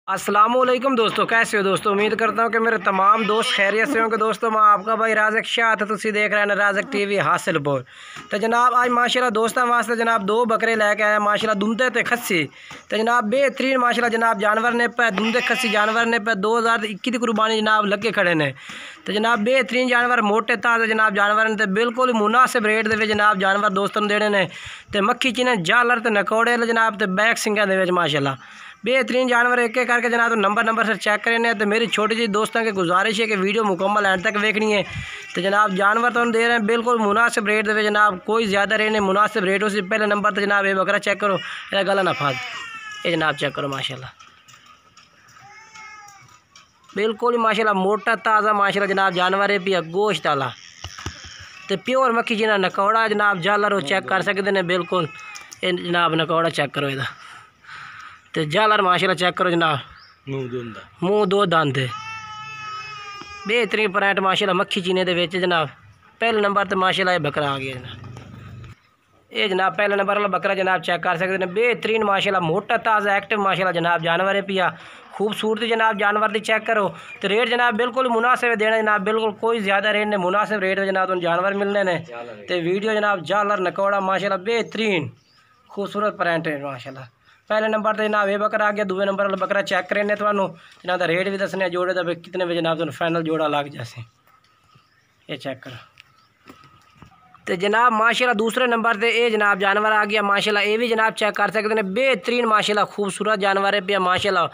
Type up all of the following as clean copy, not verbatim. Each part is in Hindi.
अस्सलामुअलैकुम दोस्तों, कैसे हो दोस्तों। उम्मीद करता हूँ कि मेरे तमाम दोस्त खैरियत से होंगे। दोस्तों मैं आपका भाई राज़क शाह था, तुसी देख रहे हैं राज़क टीवी हासिलपुर। तो जनाब आज माशाल्लाह दोस्तों वास्ते जनाब दो बकरे लेके आए माशाल्लाह दुंदे ते खस्सी। तो जनाब बेहतरीन माशाल्लाह जनाब जानवर ने पे दुंदे खस्सी जानवर ने पे 2021 की कुर्बानी जनाब लगे खड़े ने। तो जनाब बेहतरीन जानवर मोटे ताज़े जनाब जानवर ने बिल्कुल मुनासिब रेट दे जनाब जानवर दोस्तों ने देने ने। तो मक्खी चिने जालर ते नकोड़े जनाब ते बैक सिंगा दे माशाल्लाह बेहतरीन जानवर एक एक करके जनाब तो नंबर से चेक करें। तो मेरी छोटी सी दोस्तों की गुजारिश है कि वीडियो मुकम्मल एंड तक देखनी है। तो जनाब जानवर तो हम दे रहे हैं बिल्कुल मुनासिब रेट दे जनाब, कोई ज़्यादा रेट नहीं, मुनासिब रेट। उससे पहले नंबर तो जनाब ये बकरा चेक करो, ये गला ना फाद, ये जनाब चेक करो माशाल्लाह बिल्कुल ही माशाल्लाह मोटा ताज़ा माशाल्लाह जनाब जानवर है पिया गोश्त आला। तो प्योर मक्खी जिन्हें नकौड़ा जनाब जालर वो चेक कर सकते हैं बिल्कुल। ये जनाब नकौड़ा चेक करो इधर, तो जालर माशाल्लाह चेक करो जनाब, मुँह दो दंद बेहतरीन परांठ माशाल्लाह मक्खी चीने दे विच जनाब। पहले नंबर तो माशाल्लाह ये बकरा आ गया जनाब, ये जनाब पहले नंबर वाला बकरा जनाब चेक कर सकते हैं। बेहतरीन माशाल्लाह मोटा ताज़ा एक्टिव माशाल्लाह जनाब जानवर है पिया खूबसूरती जनाब जानवर की चेक करो। तो रेट जनाब बिल्कुल मुनासिब देना जनाब, बिल्कुल कोई ज़्यादा रेट नहीं, मुनासिब रेट में जनाब तुम जानवर मिलने ने। तो वीडियो जनाब जालर नकौड़ा माशाल्लाह बेहतरीन खूबसूरत परांठ है माशाल्लाह। पहले नंबर तो जनाब ये बकरा आ गया, दूसरे नंबर वाला बकरा चेक करें तो जनाब रेट भी दसने जोड़े का कितने बजे जनाब तुम फाइनल जोड़ा लग जाए, ये चेक करो। तो जनाब माशाल्लाह दूसरे नंबर पे ये जनाब जानवर आ गया माशाल्लाह, ये भी जनाब चेक कर सकते हैं। बेहतरीन माशाल्लाह खूबसूरत जानवर है पिया माशाल्लाह,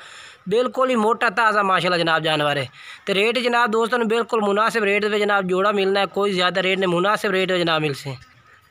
बिल्कुल ही मोटा ताज़ा माशाल्लाह जनाब जानवर है। तो रेट जनाब दोस्तों ने बिल्कुल मुनासिब रेट में जनाब जोड़ा मिलना है, कोई ज़्यादा रेट नहीं, मुनासिब रेट में जनाब मिल से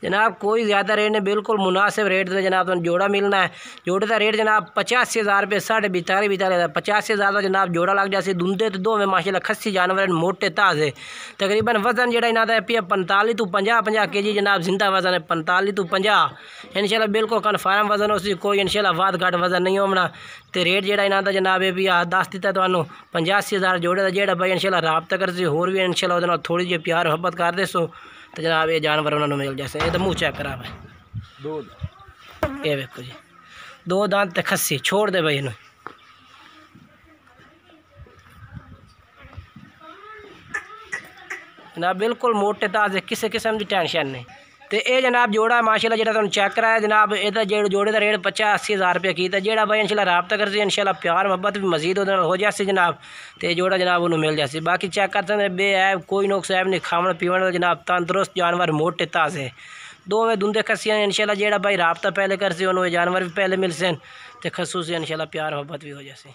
जनाब, कोई ज़्यादा रेट नहीं, बिल्कुल मुनासिब रेट में जनाब तो जोड़ा मिलना है। जोड़े का रेट जनाब 85,000 रुपये, 42,000 85,000 का जनाब जोड़ा लग जाए। दुंदे तो दो में माशाल्लाह खस्सी जानवर मोटे ताज़े। तकरीबन वजन जड़ा इन्हों का पिया 45 तो 50 kg जनाब जिंदा वजन है, 45 तो 50 इंशाल्लाह बिल्कुल कन्फर्म वजन उसी कोई इंशाल्लाह वाद घट वजन नहीं होना। तो रेट जड़ा इन्हों का जनाब ये भी दस दिता तो 85,000 जोड़े का जेड़ा भाई इंशाल्लाह राबता कर सी होर भी इंशाल्लाह वो थोड़ी जी प्यार मोहब्बत कर दे सो। तो जनाब ये जानवर उन्होंने मिल जैसे ये तो मुँह चेक करा भाई दो, ये देखो जी दो दांत ते खस्सी छोड़ दे भाई इन्हें। जनाब बिल्कुल मोटे ताज़े, किसी किस्म की टेंशन नहीं। तो ये जनाब जोड़ा माशाल्लाह जो तुम चेक कराया जनाब, यदा जोड़े का रेट 85,000 रुपये की। जो भाई इंशाल्लाह राबता कर इंशाल्लाह प्यार मोहब्बत भी मजीद हो जाए जनाब। तो जोड़ा जनाब उन्होंने मिल जाए। बाकी चेक कर सकते बेऐब कोई नुक्स ऐब नहीं, खावन पीवन जनाब तंदुरुस्त जानवर मोटे ताज़े दो में दुंदे खस्सियाँ इंशाल्लाह जो भाई राबता पहले कर उन्होंने जानवर भी पहले मिल से, तो खसूस इंशाल्लाह प्यार मोहब्बत भी हो जाए।